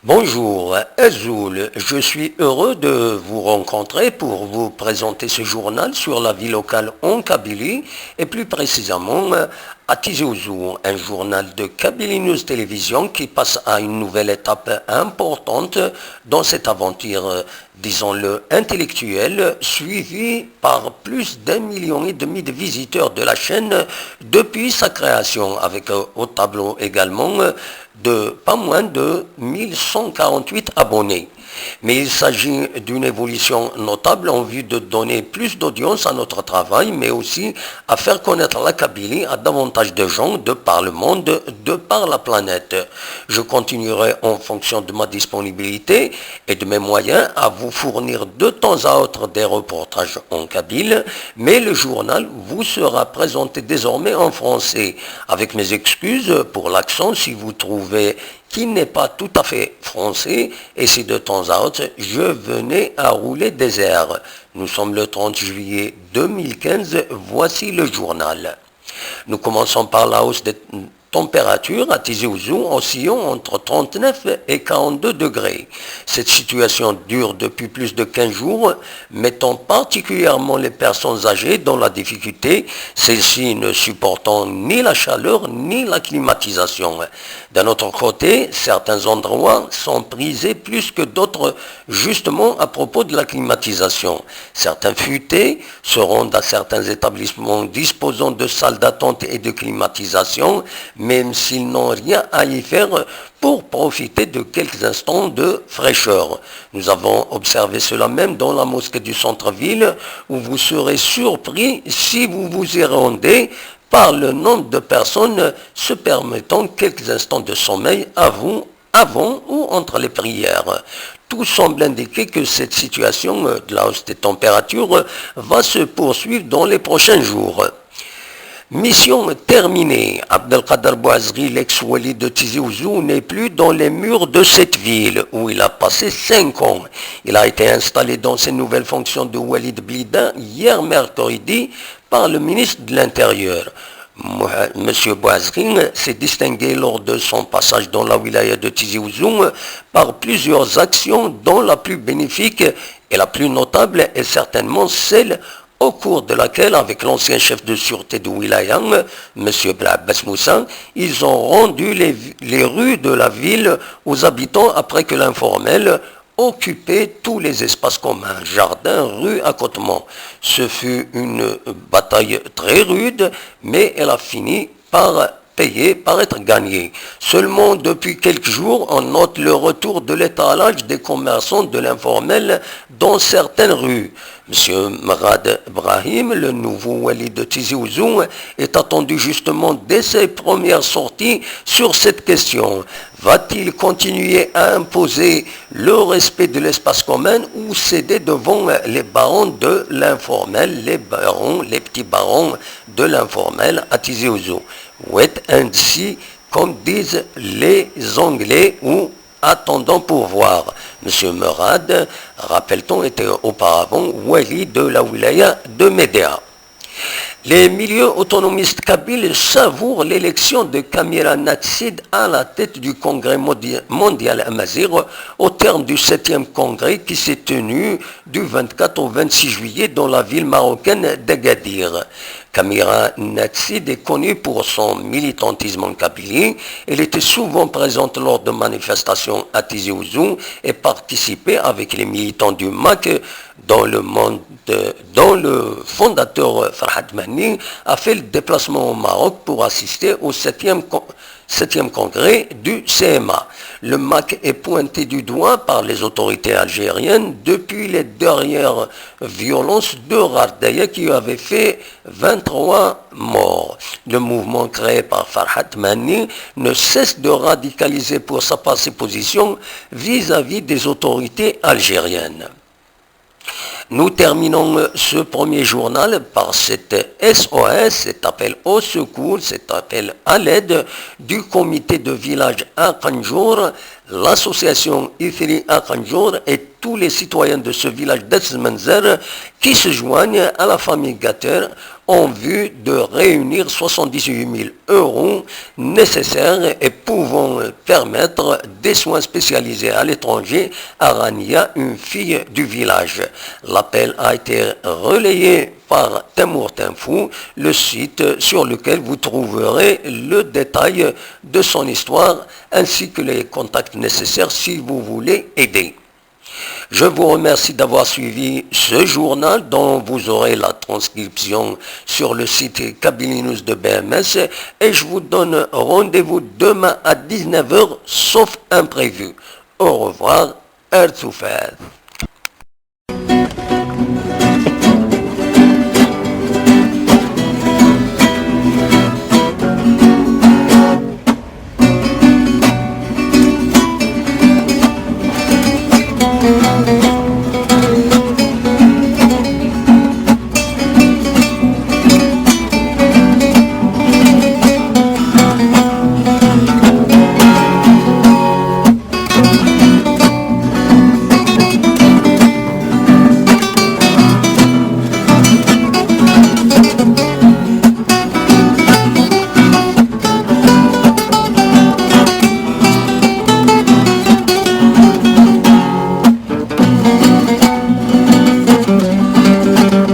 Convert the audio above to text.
Bonjour, Azoul. Je suis heureux de vous rencontrer pour vous présenter ce journal sur la vie locale en Kabylie et plus précisément à Tizi Ouzou, un journal de Kabylie News Télévision qui passe à une nouvelle étape importante dans cette aventure, disons-le, intellectuelle, suivie par plus d'1,5 million de visiteurs de la chaîne depuis sa création, avec au tableau également de pas moins de 1148 abonnés. Mais il s'agit d'une évolution notable en vue de donner plus d'audience à notre travail, mais aussi à faire connaître la Kabylie à davantage de gens de par le monde, de par la planète. Je continuerai en fonction de ma disponibilité et de mes moyens à vous fournir de temps à autre des reportages en kabyle, mais le journal vous sera présenté désormais en français, avec mes excuses pour l'accent si vous trouvez qui n'est pas tout à fait français, et si de temps à autre je venais à rouler des airs. Nous sommes le 30 juillet 2015, voici le journal. Nous commençons par la hausse des températures à Tizi Ouzou oscillant entre 39 et 42 degrés. Cette situation dure depuis plus de 15 jours, mettant particulièrement les personnes âgées dans la difficulté, celles-ci ne supportant ni la chaleur ni la climatisation. D'un autre côté, certains endroits sont prisés plus que d'autres justement à propos de la climatisation. Certains futés se rendent à certains établissements disposant de salles d'attente et de climatisation, même s'ils n'ont rien à y faire pour profiter de quelques instants de fraîcheur. Nous avons observé cela même dans la mosquée du centre-ville, où vous serez surpris si vous vous y rendez par le nombre de personnes se permettant quelques instants de sommeil avant ou entre les prières. Tout semble indiquer que cette situation de la hausse des températures va se poursuivre dans les prochains jours. Mission terminée. Abdelkader Bouazri, l'ex-wali de Tizi Ouzou, n'est plus dans les murs de cette ville où il a passé 5 ans. Il a été installé dans ses nouvelles fonctions de wali de Blida hier mercredi par le ministre de l'Intérieur. Monsieur Bouazri s'est distingué lors de son passage dans la wilaya de Tizi Ouzou par plusieurs actions, dont la plus bénéfique et la plus notable est certainement celle au cours de laquelle, avec l'ancien chef de sûreté de Wilaya, M. Abbas Moussa, ils ont rendu les rues de la ville aux habitants après que l'informel occupait tous les espaces communs, jardins, rues, accotements. Ce fut une bataille très rude, mais elle a fini par payer, par être gagné. Seulement depuis quelques jours, on note le retour de l'étalage des commerçants de l'informel dans certaines rues. M. Marad Brahim, le nouveau wali de Tizi Ouzou, est attendu justement dès ses premières sorties sur cette question. Va-t-il continuer à imposer le respect de l'espace commun ou céder devant les barons de l'informel, les petits barons de l'informel à Tizi Ouzou? Wait and see, comme disent les Anglais, ou attendons pour voir. M. Merad, rappelle-t-on, était auparavant wali de la wilaya de Médéa. Les milieux autonomistes kabyles savourent l'élection de Kamira Natsid à la tête du congrès mondial Amazigh au terme du 7e congrès qui s'est tenu du 24 au 26 juillet dans la ville marocaine d'Agadir. Kamira Natsid est connue pour son militantisme en Kabylie. Elle était souvent présente lors de manifestations à Tizi Ouzou et participait avec les militants du MAC dont le fondateur Farhad Mani a fait le déplacement au Maroc pour assister au 7e congrès du CMA. Le MAC est pointé du doigt par les autorités algériennes depuis les dernières violences de Rardaya qui avaient fait 23 morts. Le mouvement créé par Farhad Mani ne cesse de radicaliser pour sa position vis-à-vis des autorités algériennes. Nous terminons ce premier journal par cet SOS, cet appel au secours, cet appel à l'aide du comité de village à Kanjour, l'association Ifri à Kanjour et tous les citoyens de ce village d'Esmenzer qui se joignent à la famille Gatter en vue de réunir 78 000 euros nécessaires et pouvant permettre des soins spécialisés à l'étranger à Rania, une fille du village. L'appel a été relayé par Tamour Tinfou, le site sur lequel vous trouverez le détail de son histoire ainsi que les contacts nécessaires si vous voulez aider. Je vous remercie d'avoir suivi ce journal dont vous aurez la transcription sur le site Kabylie News de BMS et je vous donne rendez-vous demain à 19 h sauf imprévu. Au revoir, Ertoufel.